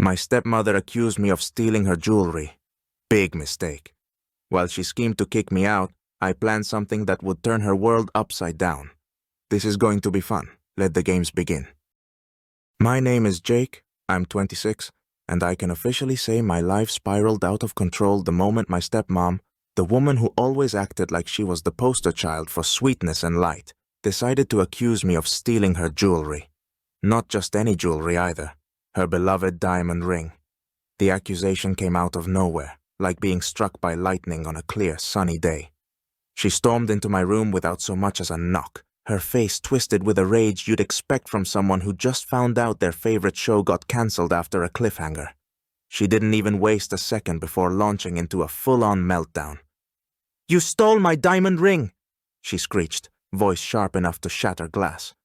My stepmother accused me of stealing her jewelry. Big mistake. While she schemed to kick me out, I planned something that would turn her world upside down. This is going to be fun. Let the games begin. My name is Jake, I'm 26, and I can officially say my life spiraled out of control the moment my stepmom, the woman who always acted like she was the poster child for sweetness and light, decided to accuse me of stealing her jewelry. Not just any jewelry either, her beloved diamond ring. The accusation came out of nowhere, like being struck by lightning on a clear, sunny day. She stormed into my room without so much as a knock, her face twisted with a rage you'd expect from someone who just found out their favorite show got cancelled after a cliffhanger. She didn't even waste a second before launching into a full-on meltdown. "You stole my diamond ring!" she screeched, voice sharp enough to shatter glass.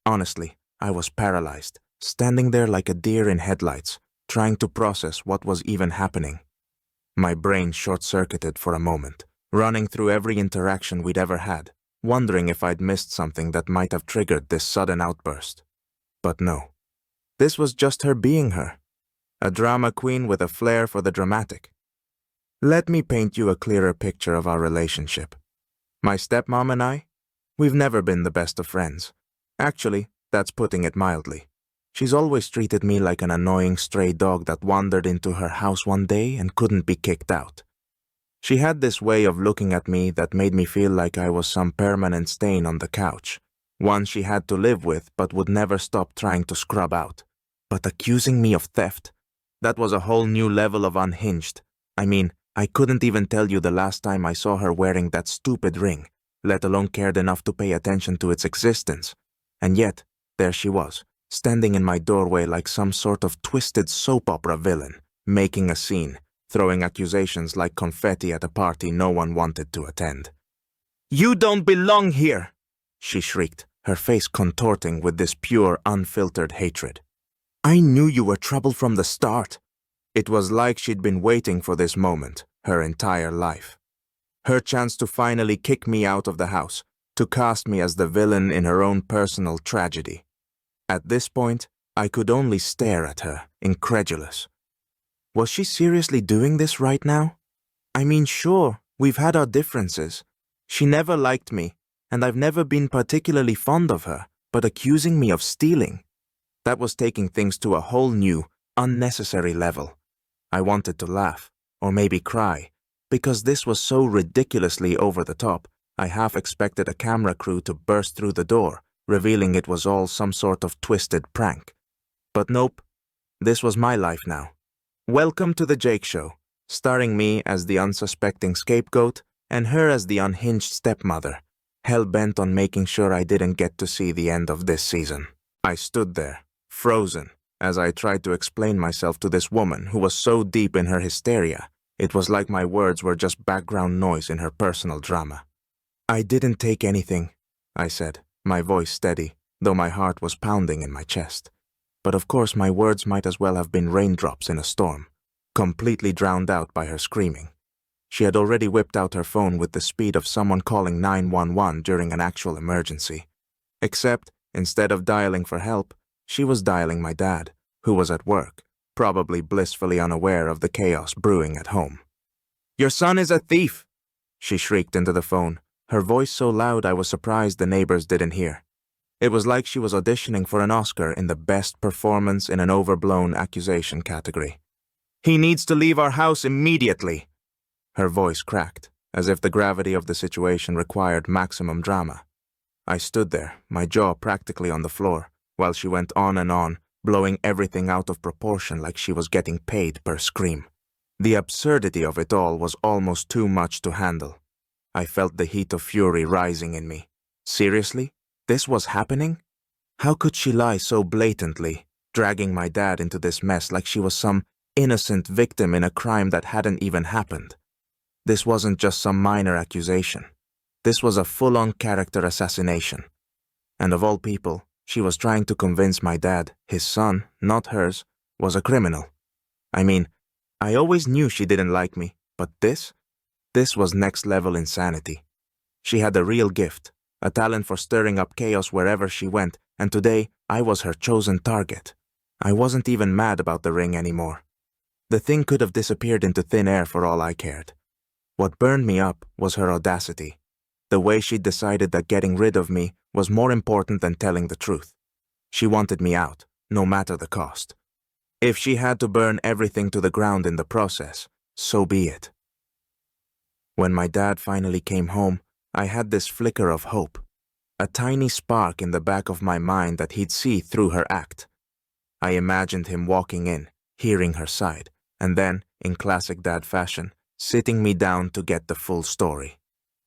Honestly, I was paralyzed, standing there like a deer in headlights, trying to process what was even happening. My brain short-circuited for a moment, running through every interaction we'd ever had, wondering if I'd missed something that might have triggered this sudden outburst. But no. This was just her being her. A drama queen with a flair for the dramatic. Let me paint you a clearer picture of our relationship. My stepmom and I, we've never been the best of friends. Actually, that's putting it mildly. She's always treated me like an annoying stray dog that wandered into her house one day and couldn't be kicked out. She had this way of looking at me that made me feel like I was some permanent stain on the couch, one she had to live with but would never stop trying to scrub out. But accusing me of theft, that was a whole new level of unhinged. I mean, I couldn't even tell you the last time I saw her wearing that stupid ring, let alone cared enough to pay attention to its existence. And yet, there she was, standing in my doorway like some sort of twisted soap opera villain, making a scene, throwing accusations like confetti at a party no one wanted to attend. "You don't belong here!" she shrieked, her face contorting with this pure, unfiltered hatred. "I knew you were trouble from the start." It was like she'd been waiting for this moment her entire life. Her chance to finally kick me out of the house, to cast me as the villain in her own personal tragedy. At this point, I could only stare at her, incredulous. Was she seriously doing this right now? I mean, sure, we've had our differences. She never liked me, and I've never been particularly fond of her, but accusing me of stealing, that was taking things to a whole new, unnecessary level. I wanted to laugh, or maybe cry, because this was so ridiculously over the top, I half expected a camera crew to burst through the door, revealing it was all some sort of twisted prank. But nope, this was my life now. Welcome to the Jake Show, starring me as the unsuspecting scapegoat and her as the unhinged stepmother, hell-bent on making sure I didn't get to see the end of this season. I stood there, frozen, as I tried to explain myself to this woman who was so deep in her hysteria, it was like my words were just background noise in her personal drama. "I didn't take anything," I said, my voice steady, though my heart was pounding in my chest. But of course my words might as well have been raindrops in a storm, completely drowned out by her screaming. She had already whipped out her phone with the speed of someone calling 911 during an actual emergency. Except, instead of dialing for help, she was dialing my dad, who was at work, probably blissfully unaware of the chaos brewing at home. "Your son is a thief!" she shrieked into the phone, her voice so loud I was surprised the neighbors didn't hear. It was like she was auditioning for an Oscar in the best performance in an overblown accusation category. "He needs to leave our house immediately!" Her voice cracked, as if the gravity of the situation required maximum drama. I stood there, my jaw practically on the floor, while she went on, blowing everything out of proportion like she was getting paid per scream. The absurdity of it all was almost too much to handle. I felt the heat of fury rising in me. Seriously? This was happening? How could she lie so blatantly, dragging my dad into this mess like she was some innocent victim in a crime that hadn't even happened? This wasn't just some minor accusation. This was a full-on character assassination. And of all people, she was trying to convince my dad, his son, not hers, was a criminal. I mean, I always knew she didn't like me, but this was next-level insanity. She had a real gift, a talent for stirring up chaos wherever she went, and today I was her chosen target. I wasn't even mad about the ring anymore. The thing could have disappeared into thin air for all I cared. What burned me up was her audacity. The way she decided that getting rid of me was more important than telling the truth. She wanted me out, no matter the cost. If she had to burn everything to the ground in the process, so be it. When my dad finally came home, I had this flicker of hope. A tiny spark in the back of my mind that he'd see through her act. I imagined him walking in, hearing her side, and then, in classic dad fashion, sitting me down to get the full story.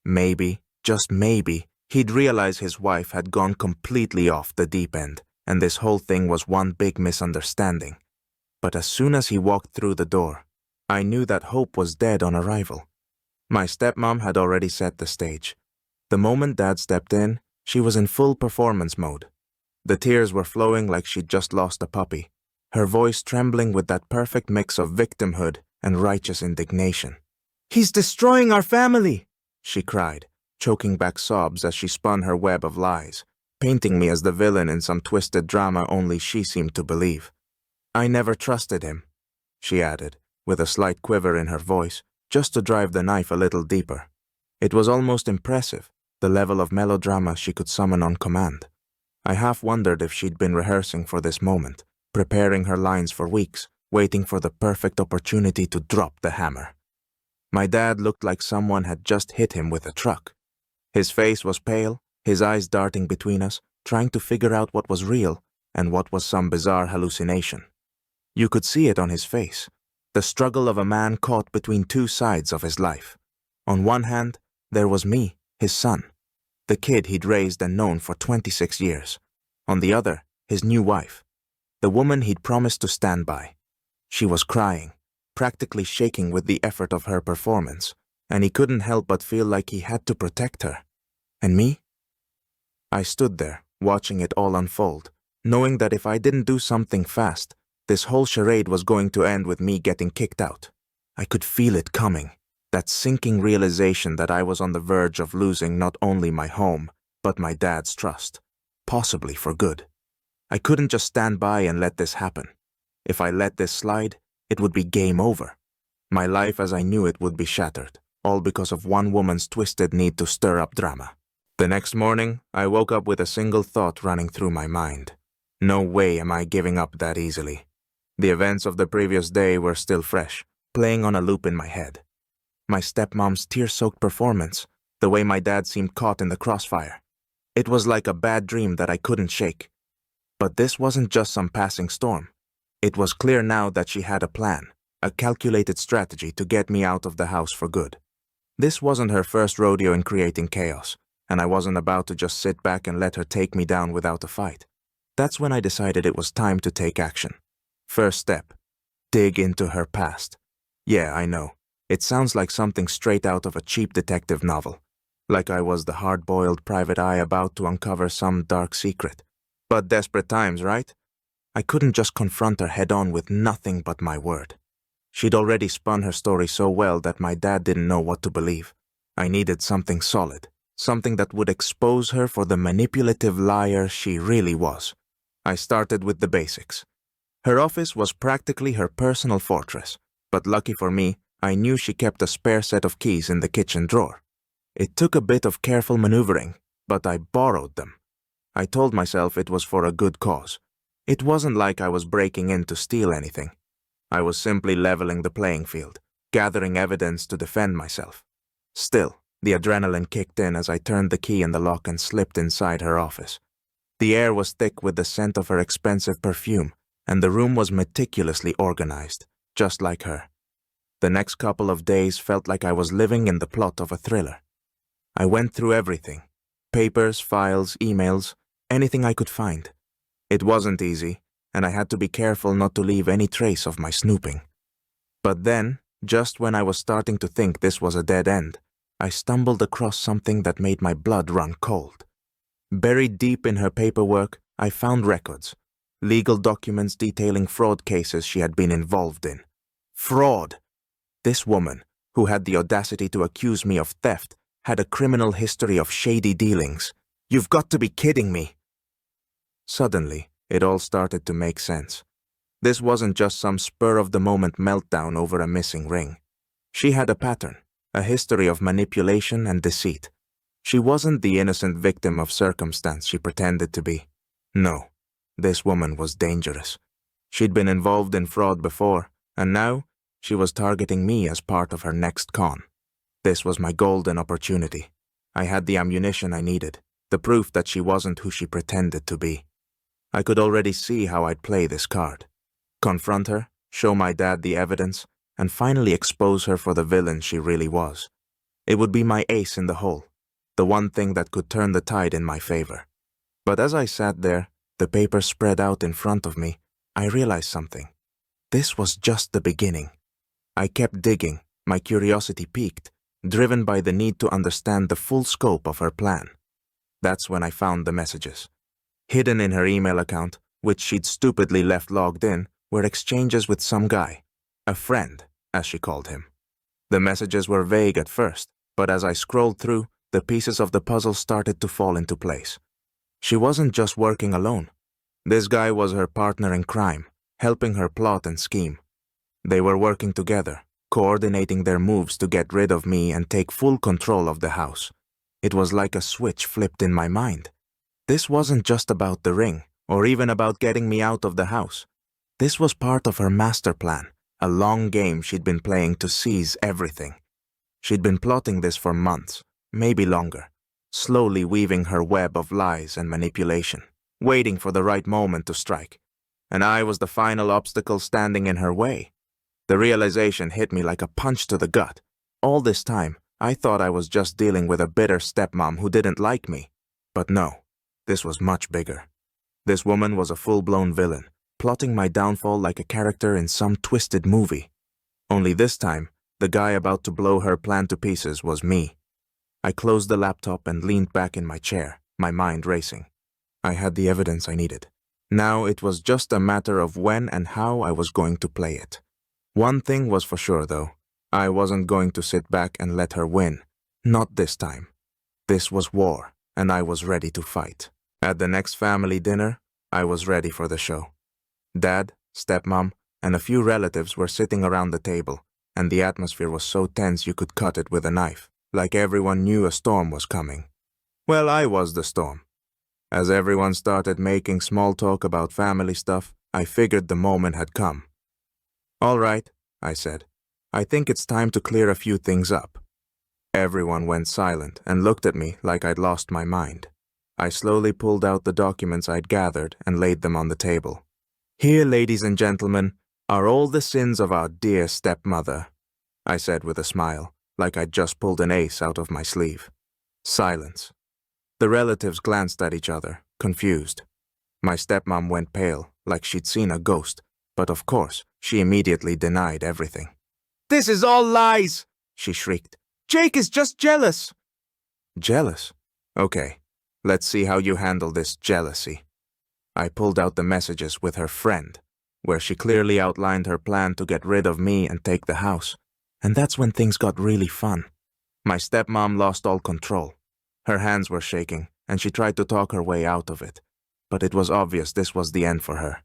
Maybe, just maybe, he'd realize his wife had gone completely off the deep end, and this whole thing was one big misunderstanding. But as soon as he walked through the door, I knew that hope was dead on arrival. My stepmom had already set the stage. The moment Dad stepped in, she was in full performance mode. The tears were flowing like she'd just lost a puppy, her voice trembling with that perfect mix of victimhood and righteous indignation. "He's destroying our family!" she cried, choking back sobs as she spun her web of lies, painting me as the villain in some twisted drama only she seemed to believe. "I never trusted him," she added, with a slight quiver in her voice, just to drive the knife a little deeper. It was almost impressive, the level of melodrama she could summon on command. I half wondered if she'd been rehearsing for this moment, preparing her lines for weeks, waiting for the perfect opportunity to drop the hammer. My dad looked like someone had just hit him with a truck. His face was pale, his eyes darting between us, trying to figure out what was real and what was some bizarre hallucination. You could see it on his face, the struggle of a man caught between two sides of his life. On one hand, there was me, his son, the kid he'd raised and known for 26 years. On the other, his new wife, the woman he'd promised to stand by. She was crying, practically shaking with the effort of her performance, and he couldn't help but feel like he had to protect her. And me? I stood there, watching it all unfold, knowing that if I didn't do something fast, this whole charade was going to end with me getting kicked out. I could feel it coming, that sinking realization that I was on the verge of losing not only my home, but my dad's trust, possibly for good. I couldn't just stand by and let this happen. If I let this slide, it would be game over. My life as I knew it would be shattered, all because of one woman's twisted need to stir up drama. The next morning, I woke up with a single thought running through my mind. No way am I giving up that easily. The events of the previous day were still fresh, playing on a loop in my head. My stepmom's tear-soaked performance, the way my dad seemed caught in the crossfire. It was like a bad dream that I couldn't shake. But this wasn't just some passing storm. It was clear now that she had a plan, a calculated strategy to get me out of the house for good. This wasn't her first rodeo in creating chaos, and I wasn't about to just sit back and let her take me down without a fight. That's when I decided it was time to take action. First step, dig into her past. Yeah, I know. It sounds like something straight out of a cheap detective novel. Like I was the hard-boiled private eye about to uncover some dark secret. But desperate times, right? I couldn't just confront her head-on with nothing but my word. She'd already spun her story so well that my dad didn't know what to believe. I needed something solid, something that would expose her for the manipulative liar she really was. I started with the basics. Her office was practically her personal fortress, but lucky for me, I knew she kept a spare set of keys in the kitchen drawer. It took a bit of careful maneuvering, but I borrowed them. I told myself it was for a good cause. It wasn't like I was breaking in to steal anything. I was simply leveling the playing field, gathering evidence to defend myself. Still, the adrenaline kicked in as I turned the key in the lock and slipped inside her office. The air was thick with the scent of her expensive perfume, and the room was meticulously organized, just like her. The next couple of days felt like I was living in the plot of a thriller. I went through everything. Papers, files, emails, anything I could find. It wasn't easy, and I had to be careful not to leave any trace of my snooping. But then, just when I was starting to think this was a dead end, I stumbled across something that made my blood run cold. Buried deep in her paperwork, I found records, legal documents detailing fraud cases she had been involved in. Fraud! This woman, who had the audacity to accuse me of theft, had a criminal history of shady dealings. You've got to be kidding me! Suddenly, it all started to make sense. This wasn't just some spur-of-the-moment meltdown over a missing ring. She had a pattern, a history of manipulation and deceit. She wasn't the innocent victim of circumstance she pretended to be. No, this woman was dangerous. She'd been involved in fraud before, and now she was targeting me as part of her next con. This was my golden opportunity. I had the ammunition I needed, the proof that she wasn't who she pretended to be. I could already see how I'd play this card. Confront her, show my dad the evidence, and finally expose her for the villain she really was. It would be my ace in the hole, the one thing that could turn the tide in my favor. But as I sat there, the paper spread out in front of me, I realized something. This was just the beginning. I kept digging, my curiosity piqued, driven by the need to understand the full scope of her plan. That's when I found the messages. Hidden in her email account, which she'd stupidly left logged in, were exchanges with some guy, a friend, as she called him. The messages were vague at first, but as I scrolled through, the pieces of the puzzle started to fall into place. She wasn't just working alone. This guy was her partner in crime, helping her plot and scheme. They were working together, coordinating their moves to get rid of me and take full control of the house. It was like a switch flipped in my mind. This wasn't just about the ring, or even about getting me out of the house. This was part of her master plan, a long game she'd been playing to seize everything. She'd been plotting this for months, maybe longer, slowly weaving her web of lies and manipulation, waiting for the right moment to strike. And I was the final obstacle standing in her way. The realization hit me like a punch to the gut. All this time, I thought I was just dealing with a bitter stepmom who didn't like me. But no, this was much bigger. This woman was a full-blown villain, plotting my downfall like a character in some twisted movie. Only this time, the guy about to blow her plan to pieces was me. I closed the laptop and leaned back in my chair, my mind racing. I had the evidence I needed. Now it was just a matter of when and how I was going to play it. One thing was for sure, though. I wasn't going to sit back and let her win. Not this time. This was war, and I was ready to fight. At the next family dinner, I was ready for the show. Dad, stepmom, and a few relatives were sitting around the table, and the atmosphere was so tense you could cut it with a knife, like everyone knew a storm was coming. Well, I was the storm. As everyone started making small talk about family stuff, I figured the moment had come. "All right," I said. "I think it's time to clear a few things up." Everyone went silent and looked at me like I'd lost my mind. I slowly pulled out the documents I'd gathered and laid them on the table. "Here, ladies and gentlemen, are all the sins of our dear stepmother," I said with a smile, like I'd just pulled an ace out of my sleeve. Silence. The relatives glanced at each other, confused. My stepmom went pale, like she'd seen a ghost, but of course, she immediately denied everything. "This is all lies!" she shrieked. "Jake is just jealous!" Jealous? Okay, let's see how you handle this jealousy. I pulled out the messages with her friend, where she clearly outlined her plan to get rid of me and take the house. And that's when things got really fun. My stepmom lost all control. Her hands were shaking, and she tried to talk her way out of it. But it was obvious this was the end for her.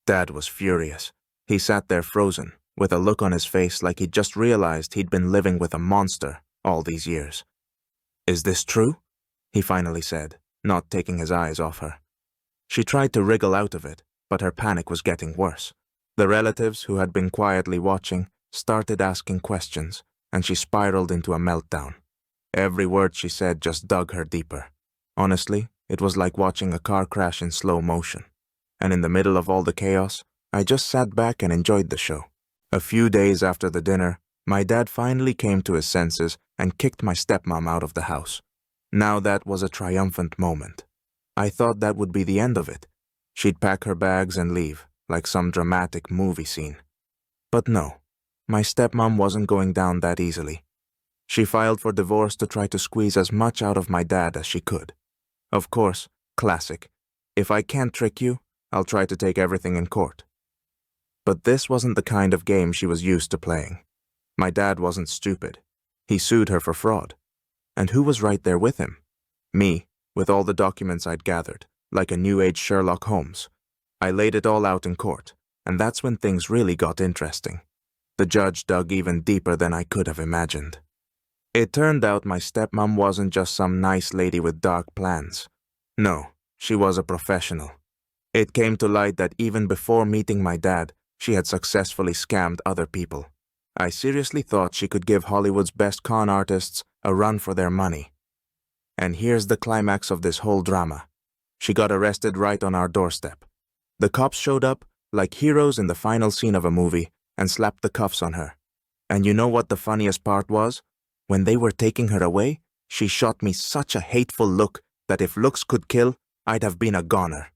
Dad was furious. He sat there frozen, with a look on his face like he'd just realized he'd been living with a monster all these years. "Is this true?" he finally said, not taking his eyes off her. She tried to wriggle out of it, but her panic was getting worse. The relatives, who had been quietly watching, started asking questions, and she spiraled into a meltdown. Every word she said just dug her deeper. Honestly, it was like watching a car crash in slow motion. And in the middle of all the chaos, I just sat back and enjoyed the show. A few days after the dinner, my dad finally came to his senses and kicked my stepmom out of the house. Now that was a triumphant moment. I thought that would be the end of it. She'd pack her bags and leave, like some dramatic movie scene. But no, my stepmom wasn't going down that easily. She filed for divorce to try to squeeze as much out of my dad as she could. Of course, classic. If I can't trick you, I'll try to take everything in court. But this wasn't the kind of game she was used to playing. My dad wasn't stupid. He sued her for fraud. And who was right there with him? Me, with all the documents I'd gathered, like a new-age Sherlock Holmes. I laid it all out in court, And that's when things really got interesting. The judge dug even deeper than I could have imagined. It turned out my stepmom wasn't just some nice lady with dark plans. No, she was a professional. It came to light that even before meeting my dad, she had successfully scammed other people. I seriously thought she could give Hollywood's best con artists a run for their money. And here's the climax of this whole drama. She got arrested right on our doorstep. The cops showed up, like heroes in the final scene of a movie, and slapped the cuffs on her. And you know what the funniest part was? When they were taking her away, she shot me such a hateful look that if looks could kill, I'd have been a goner.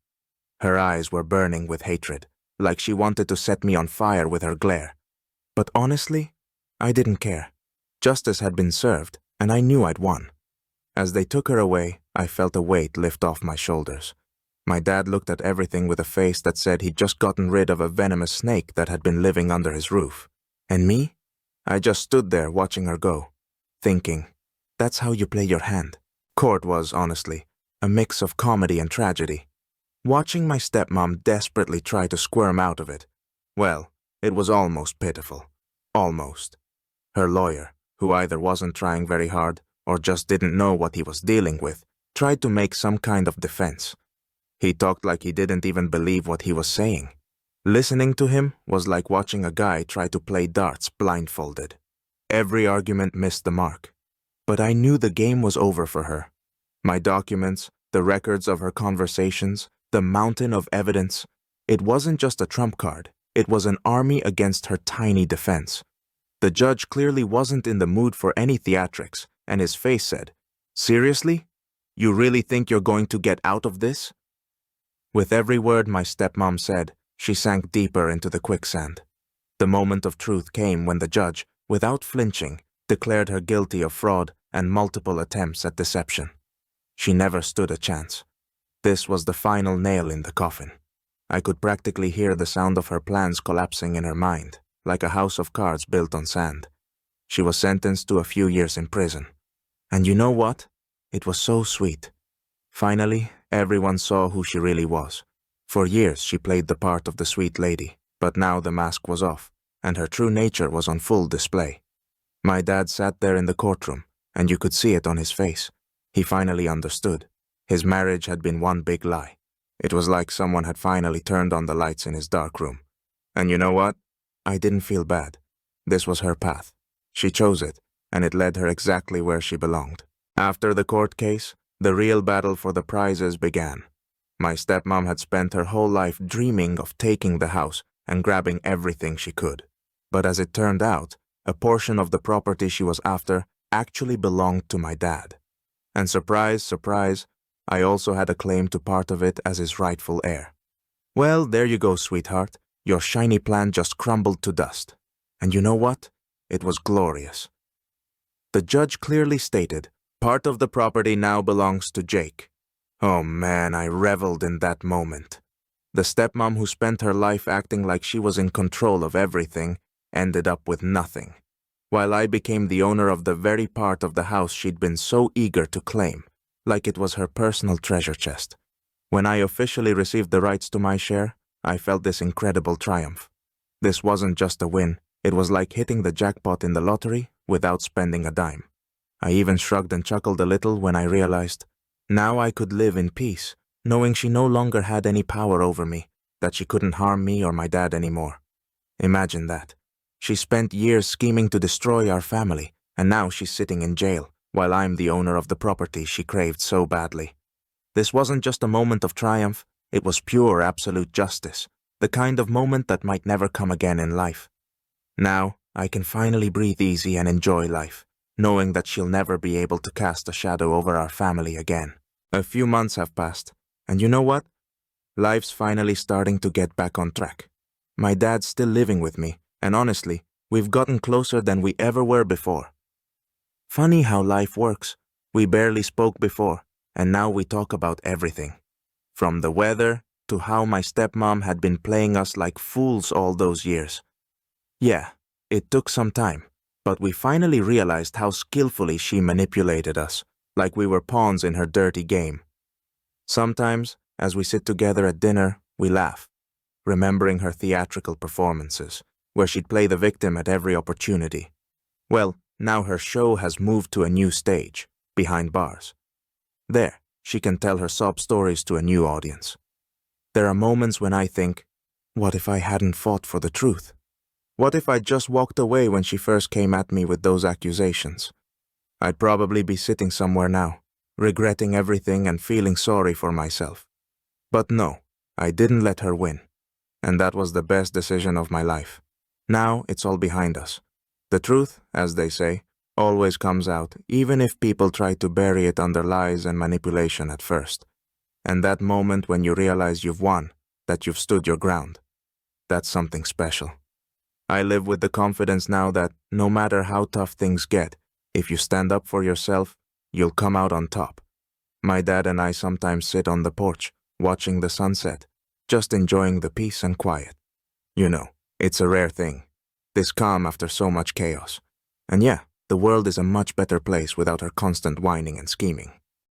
Her eyes were burning with hatred, like she wanted to set me on fire with her glare. But honestly, I didn't care. Justice had been served, and I knew I'd won. As they took her away, I felt a weight lift off my shoulders. My dad looked at everything with a face that said he'd just gotten rid of a venomous snake that had been living under his roof. And me? I just stood there watching her go, thinking, that's how you play your hand. Court was, honestly, a mix of comedy and tragedy. Watching my stepmom desperately try to squirm out of it, well, it was almost pitiful. Almost. Her lawyer, who either wasn't trying very hard or just didn't know what he was dealing with, tried to make some kind of defense. He talked like he didn't even believe what he was saying. Listening to him was like watching a guy try to play darts blindfolded. Every argument missed the mark. But I knew the game was over for her. My documents, the records of her conversations, the mountain of evidence, it wasn't just a trump card. It was an army against her tiny defense. The judge clearly wasn't in the mood for any theatrics, and his face said, "Seriously? You really think you're going to get out of this?" With every word my stepmom said, she sank deeper into the quicksand. The moment of truth came when the judge, without flinching, declared her guilty of fraud and multiple attempts at deception. She never stood a chance. This was the final nail in the coffin. I could practically hear the sound of her plans collapsing in her mind, like a house of cards built on sand. She was sentenced to a few years in prison. And you know what? It was so sweet. Finally, everyone saw who she really was. For years she played the part of the sweet lady, but now the mask was off, and her true nature was on full display. My dad sat there in the courtroom, and you could see it on his face. He finally understood. His marriage had been one big lie. It was like someone had finally turned on the lights in his dark room. And you know what? I didn't feel bad. This was her path. She chose it, and it led her exactly where she belonged. After the court case, the real battle for the prizes began. My stepmom had spent her whole life dreaming of taking the house and grabbing everything she could. But as it turned out, a portion of the property she was after actually belonged to my dad. And surprise, surprise, I also had a claim to part of it as his rightful heir. Well, there you go, sweetheart. Your shiny plan just crumbled to dust. And you know what? It was glorious. The judge clearly stated, part of the property now belongs to Jake. Oh man, I reveled in that moment. The stepmom who spent her life acting like she was in control of everything ended up with nothing, while I became the owner of the very part of the house she'd been so eager to claim, like it was her personal treasure chest. When I officially received the rights to my share, I felt this incredible triumph. This wasn't just a win, it was like hitting the jackpot in the lottery without spending a dime. I even shrugged and chuckled a little when I realized, now I could live in peace, knowing she no longer had any power over me, that she couldn't harm me or my dad anymore. Imagine that. She spent years scheming to destroy our family, and now she's sitting in jail, while I'm the owner of the property she craved so badly. This wasn't just a moment of triumph, it was pure absolute justice, the kind of moment that might never come again in life. Now, I can finally breathe easy and enjoy life, knowing that she'll never be able to cast a shadow over our family again. A few months have passed, and you know what? Life's finally starting to get back on track. My dad's still living with me, and honestly, we've gotten closer than we ever were before. Funny how life works. We barely spoke before, and now we talk about everything. From the weather to how my stepmom had been playing us like fools all those years. Yeah, it took some time, but we finally realized how skillfully she manipulated us, like we were pawns in her dirty game. Sometimes, as we sit together at dinner, we laugh. remembering her theatrical performances, where she'd play the victim at every opportunity. Well, now her show has moved to a new stage, behind bars. There, she can tell her sob stories to a new audience. There are moments when I think, what if I hadn't fought for the truth? What if I just walked away when she first came at me with those accusations? I'd probably be sitting somewhere now, regretting everything and feeling sorry for myself. But no, I didn't let her win. And that was the best decision of my life. Now it's all behind us. The truth, as they say, always comes out, even if people try to bury it under lies and manipulation at first. And that moment when you realize you've won, that you've stood your ground, that's something special. I live with the confidence now that no matter how tough things get, if you stand up for yourself, you'll come out on top. My dad and I sometimes sit on the porch, watching the sunset, just enjoying the peace and quiet. You know, it's a rare thing, this calm after so much chaos. And yeah, the world is a much better place without her constant whining and scheming.